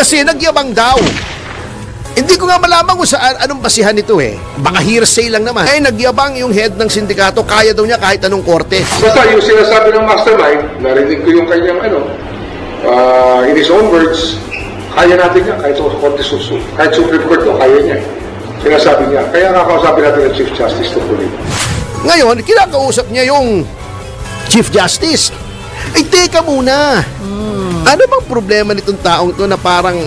Kasi nagyabang daw. Hindi ko nga malaman kung saan, anong basihan nito eh. Baka hearsay lang naman. Nagyabang yung head ng sindikato, kaya daw niya kahit anong korte. Basta yung sinasabi ng mastermind, narinig ko yung kanyang in his own words, kaya natin niya, kahit sa korte susu, kahit Supreme Court, kaya niya. Sinasabi niya, kaya kakausapin natin ng Chief Justice Tukunin. Ngayon, kinakausap niya yung Chief Justice. Ay, teka muna. Ano bang problema nitong taong to na parang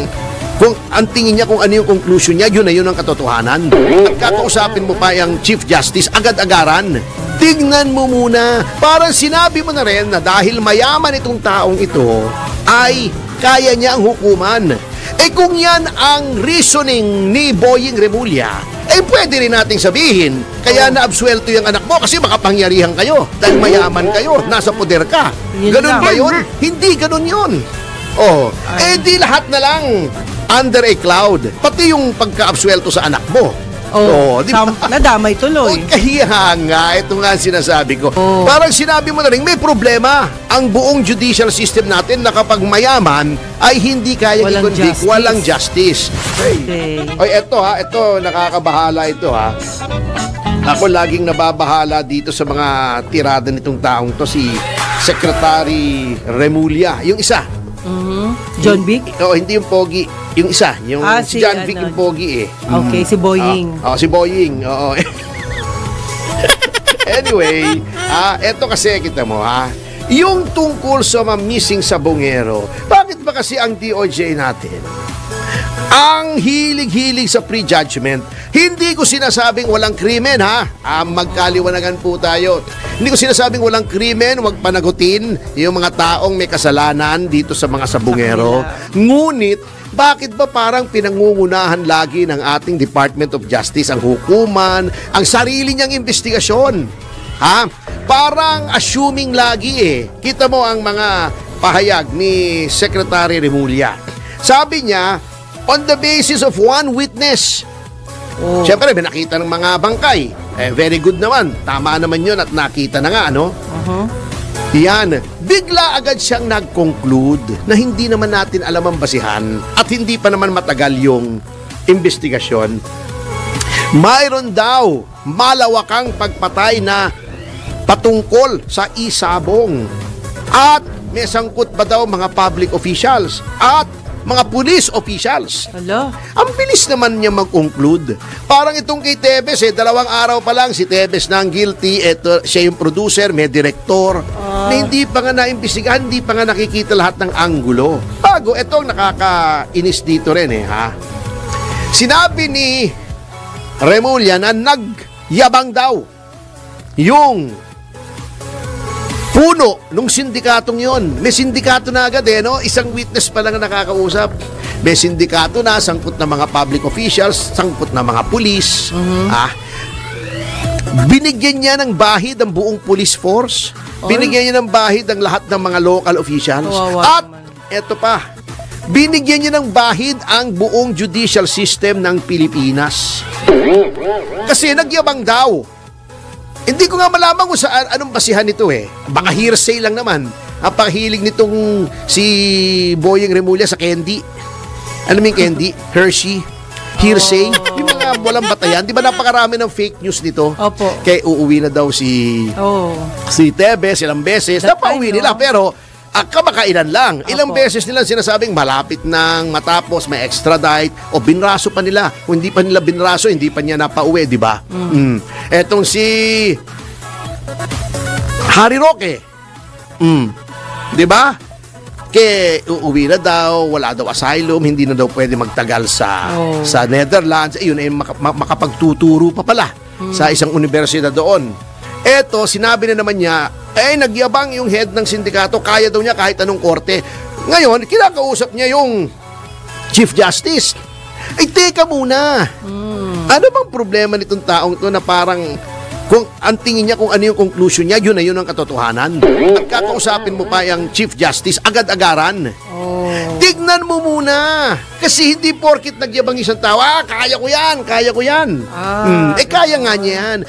kung ang tingin niya kung ano yung conclusion niya, yun na yun ang katotohanan. At kakausapin mo pa yung Chief Justice agad-agaran. Tignan mo muna. Parang sinabi mo na rin na dahil mayaman itong taong ito, ay kaya niya ang hukuman. Eh kung yan ang reasoning ni Boying Remulla, eh pwede rin nating sabihin, kaya naabsuelto yung anak mo kasi makapangyarihan kayo. Dahil mayaman kayo, nasa poder ka. Ganun ba yun? Hindi ganun yun. Eh di lahat na lang under a cloud. Pati yung pagka-absuelto sa anak mo. Di ba? Nadamay tuloy. Kaya nga, ito nga sinasabi ko. Parang sinabi mo na rin, may problema ang buong judicial system natin na kapag mayaman ay hindi kaya i-convict, walang justice. Oy, ito nakakabahala ito ha. Ako laging nababahala dito sa mga tirada nitong taong to, si Secretary Remulla. Yung isa. John Vic? Hindi yung Pogi. Yung isa, yung si John Vic yung Pogi eh. Okay, si Boying. Si Boying, oo. Anyway, eto kasi kita mo yung tungkol sa mga missing sabongero. Bakit ba kasi ang DOJ natin ang hilig-hilig sa prejudgment? Hindi ko sinasabing walang krimen magkaliwanagan po tayo. Hindi ko sinasabing walang krimen, wag panagutin yung mga taong may kasalanan dito sa mga sabongero. Ngunit, bakit ba parang pinangungunahan lagi ng ating Department of Justice ang hukuman, ang sarili niyang investigasyon? Parang assuming lagi Kita mo ang mga pahayag ni Secretary Remulla. Sabi niya, on the basis of one witness. Siyempre, may nakita ng mga bangkay. Very good naman. Tama naman yun at nakita na nga, Yan. Bigla agad siyang nag-conclude na hindi naman natin alam ang basihan at hindi pa naman matagal yung investigasyon. Mayroon daw malawakang pagpatay na patungkol sa isabong. At may sangkot ba daw mga public officials at mga police officials. Hello? Ang bilis naman niya mag-conclude. Parang itong kay Tebes 2 araw pa lang si Tebes na ang guilty. Ito, siya yung producer, may director. Na hindi pa nga naimbestigahan, hindi pa nga nakikita lahat ng anggulo. Bago, itong nakakainis dito rin Sinabi ni Remulla na nagyabang daw yung puno nung sindikatong yon. May sindikato na agad Isang witness pa lang nakakausap. May sindikato na, sangkot na mga public officials, sangkot na mga pulis. Binigyan niya ng bahid ang buong police force. Binigyan niya ng bahid ang lahat ng mga local officials. At eto pa, binigyan niya ng bahid ang buong judicial system ng Pilipinas. Kasi nagyabang daw. Hindi ko nga malaman kung saan, anong basihan nito Baka hearsay lang naman. Ang paghilig nitong si Boying Remulla sa candy. Ano yung candy? Hershey? Hearsay? Yung mga walang batayan. Di ba napakarami ng fake news nito? Opo. Kaya uuwi na daw si Tebes ilang beses. Napauwi nila pero kamakailan lang. Ilang beses nila sinasabing malapit nang matapos, may extradite o binraso pa nila. Kung hindi pa nila binraso, hindi pa niya napauwi, di ba? Etong si Harry Roque. Di ba? Kaya uuwi na daw, wala daw asylum, hindi na daw pwede magtagal sa Netherlands. Ayun ay makapagtuturo pa pala sa isang universidad doon. Eto, sinabi na naman niya, nagyabang yung head ng sindikato, kaya daw niya kahit anong korte. Ngayon, kinakausap niya yung Chief Justice. Ay, teka muna. Ano bang problema nitong taong to na parang kung ang tingin niya kung ano yung conclusion niya, yun na yun ang katotohanan. At kakausapin mo pa yung Chief Justice agad-agaran. Tignan mo muna. Kasi hindi porkit nagyabang isang tao, kaya ko yan, kaya ko yan. Kaya nga niya yan.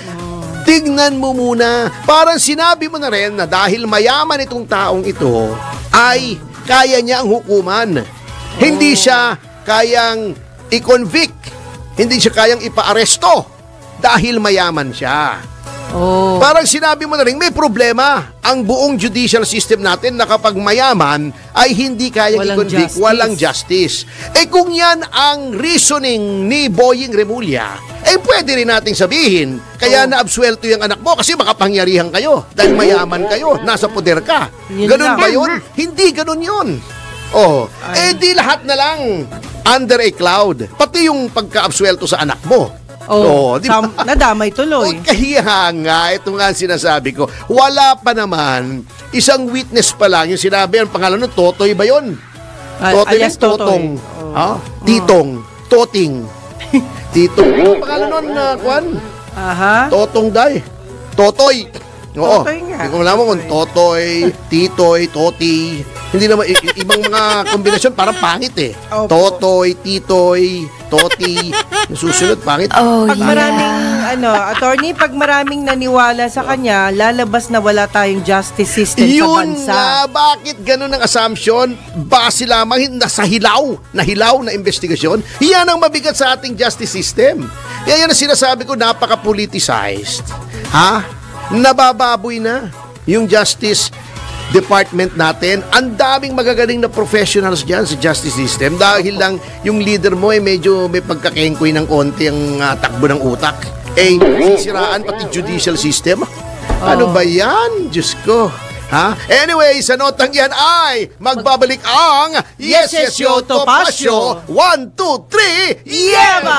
Tignan mo muna. Parang sinabi mo na rin na dahil mayaman itong taong ito, ay kaya niya ang hukuman. Hindi siya kayang i-convict. Hindi siya kayang ipa-aresto dahil mayaman siya. Oh. Parang sinabi mo na rin, may problema ang buong judicial system natin na kapag mayaman ay hindi kayang i-convict, walang justice. Kung yan ang reasoning ni Boying Remulla, pwede rin nating sabihin, kaya naabsuelto yung anak mo kasi makapangyarihan kayo dahil mayaman kayo, nasa poder ka. Ganun ba yun? Hindi ganun yun. Di lahat na lang under a cloud. Pati yung pagka-absuelto sa anak mo. Di ba? Nadamay tuloy. Kaya nga, ito nga ang sinasabi ko. Wala pa naman, isang witness pa lang, yung sinabi, ang pangalan nun, Totoy ba yun? Totoy alias Totong. Titong. Toting. Titong. Ang pangalan nun, Kwan? Aha. Totong day. Totoy. Oo. Totoy nga. Hindi ko malaman kung Totoy, Titoy, Toti. Hindi naman, ibang mga kombinasyon, parang pangit eh. Opo. Totoy, Titoy, Toti. Yung susunod, pangit. Pag maraming, attorney, pag maraming naniwala sa kanya, lalabas na wala tayong justice system sa Yun bansa. nga, bakit ganun ang assumption? Base lamang sa hilaw na investigasyon. Yan ang mabigat sa ating justice system. Yan ang sinasabi ko, napaka-politicized. Nabababoy na yung justice department natin. Ang daming magagaling na professionals dyan sa justice system dahil lang yung leader mo medyo may pagkakengkoy ng konti ang takbo ng utak. Sisiraan pati judicial system. Ano ba yan? Diyos ko. Anyway, sa notang yan ay magbabalik ang Yes, Yes, Yo, Topacio. 1, 2, 3, Yeba!